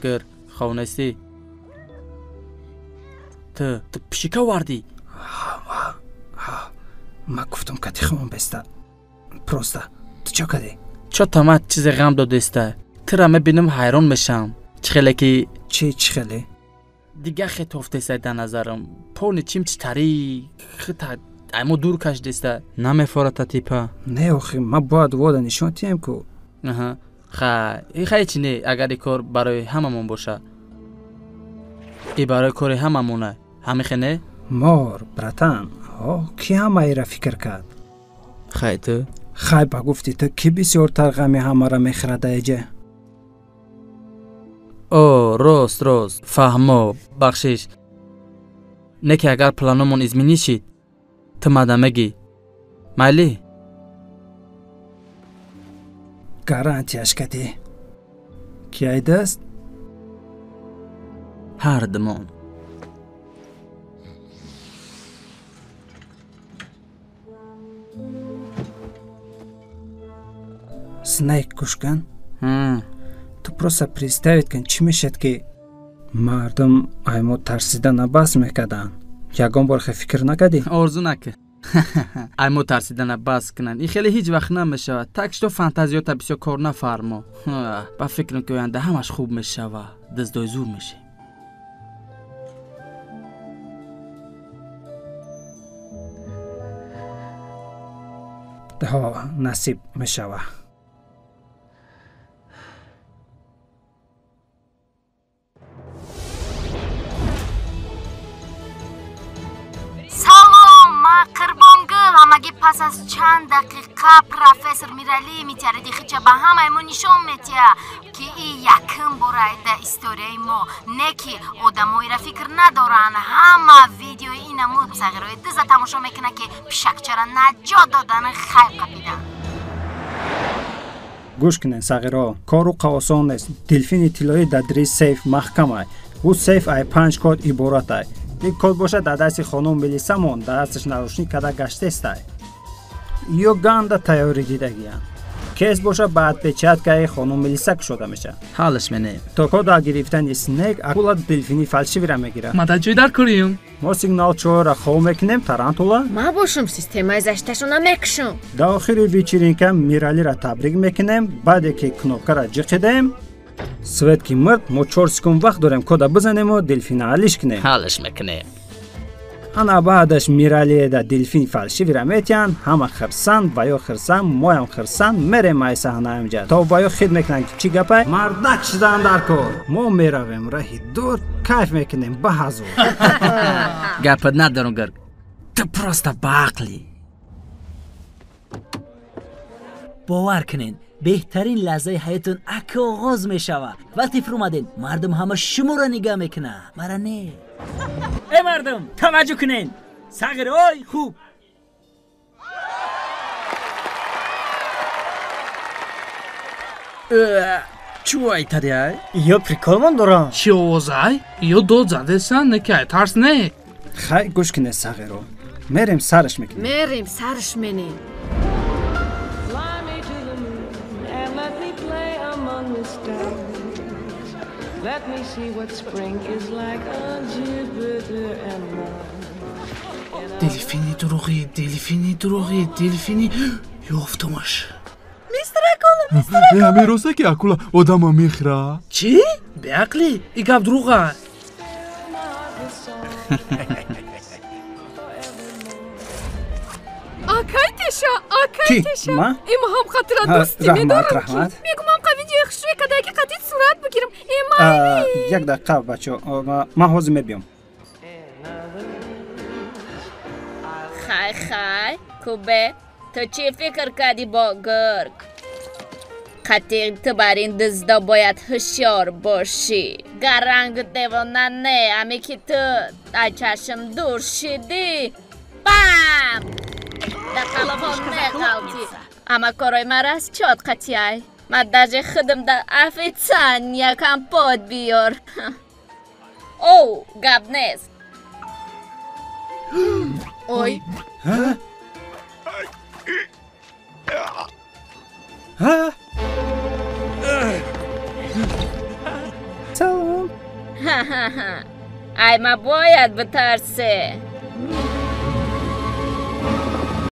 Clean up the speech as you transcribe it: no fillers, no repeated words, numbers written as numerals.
گر خونستی تو پشیکا وردی ما گفتم کتی خمون بسته پروسته تو چه کدی؟ چه تمام چیز غم دادسته ترا ببینم حیران میشم چخله که چخله؟ دیگه خیلی افتسته در نظرم پون چیم چی تاری خیلی اما دور کش دسته نمیفارت تیپا نه آخی ما باید وادا نشان تیم کو خیلی چی نه اگر ای کار برای هممون باشه ای برای کار هممونه همی خنه؟ مار براتن کی همه ای را فکر کرد؟ خیلی تو؟ خیلی با گفتی تو کی بسیار ترغمی همه را میخرده ایجه؟ راست فهمو بخشش نه که اگر پلانمون ازمینی شید تو مدامگی مالی؟ گارانتیش کدی؟ کی ایده است؟ هر دمون سنیک گوش کن تو просто представить کن چی میشد که مردم ایمو ترسیدن بس میکردن یکم بار فکر نکردی؟ آرزو نکه ایمو ترسیدن بس کنن این خیلی هیچ وقت نمیشه تکش تو فانتزیات بسیار کار نفرما با فکرم که آینده همش خوب میشه و دزدای زور میشه ها نصیب میشه همگی پس از چند دقیقه پروفسور میرالی میتره خیچه به همه ایمون نشون میتیه که این یکم برای ده استوریای ما نه که آدمایی را فکر ندارن همه ویدیو اینمو صغیرهای دزه تماشا میکنه که پشکچرا نجات دادن خیلی قبیدن گوش کنین صغیرها کارو قواسان نیست دلفین اطلاعی در دری سیف محکم ای او سیف ای 5 کد عبارت ای یک کد باشه در دست خانم ملیسامون در دستش نروشنی کده گشته است یا گنده تیاری دیدگیان کس باشه بعد پیچت که خانم ملیسا شده میشه حالش منه تا کد گرفتن اسنیک اکولا دلفینی فلشی را میگیره ما جوی در کنیم ما سیگنال چوه را خواه میکنیم ترانتولا ما باشم سیستمای زشتشو نمیکشم در آخر ویچرینکه میرالی را تبریک میکنیم بعد که کنوکه را جقیدیم سوید که مرد ما 4 سکون وقت داریم کده بزنیم و دلفین حالش کنیم حالش میکنیم انا بعدش میرالی دا دلفین فلشی را میتین همه خرسان بایا خرسان مایم خرسان میریم مای صحنه امجد تا بایا خید میکنن که چی گپه مردک شدن در کار ما میرویم راهی دور کیف میکنیم به حضور گپت ندارم گرگ تو پرسته باقلی باور کنین بهترین لحظه حیاتون اکه آغاز میشوه وقتی فرومدین مردم همه شما را نگاه میکنه مرا نه ای مردم توجه کنین صغیرای خوب چو ایتری ای؟ یا پریکالمان دارم چی آوازه؟ یا دو زده سن نکه ترس نه خیلی گوش کنه صغیرو میریم سرش میکنیم میریم سرش منیم Let me see what spring is like on Jupiter and Mars. دلفینی دلفینی یافتمش میستر اکولا همه راسته که اکولا آدم میخره چی؟ به عقلی؟ ای گفت دروغه آکای تشا ما؟ ایما هم خاطر دوستی میدارم رحمت میگم هم قوی جای خشوی کده که قطعی صورت بگیرم ایما یک دقیقه بچه ما حوض میبیم خای کوبه تو چی فکر کردی با گرگ قطعی تو بر این دزدا باید هوشیار باشی گرنگ دیوانه نه امی که تو از چشم دور شدی بام در قلبان نقلتی اما کارای مرا از چاد قطعی من درجه خودم در افیتان یکم پاد بیار او گب نیست اوی ای ما باید بترسه.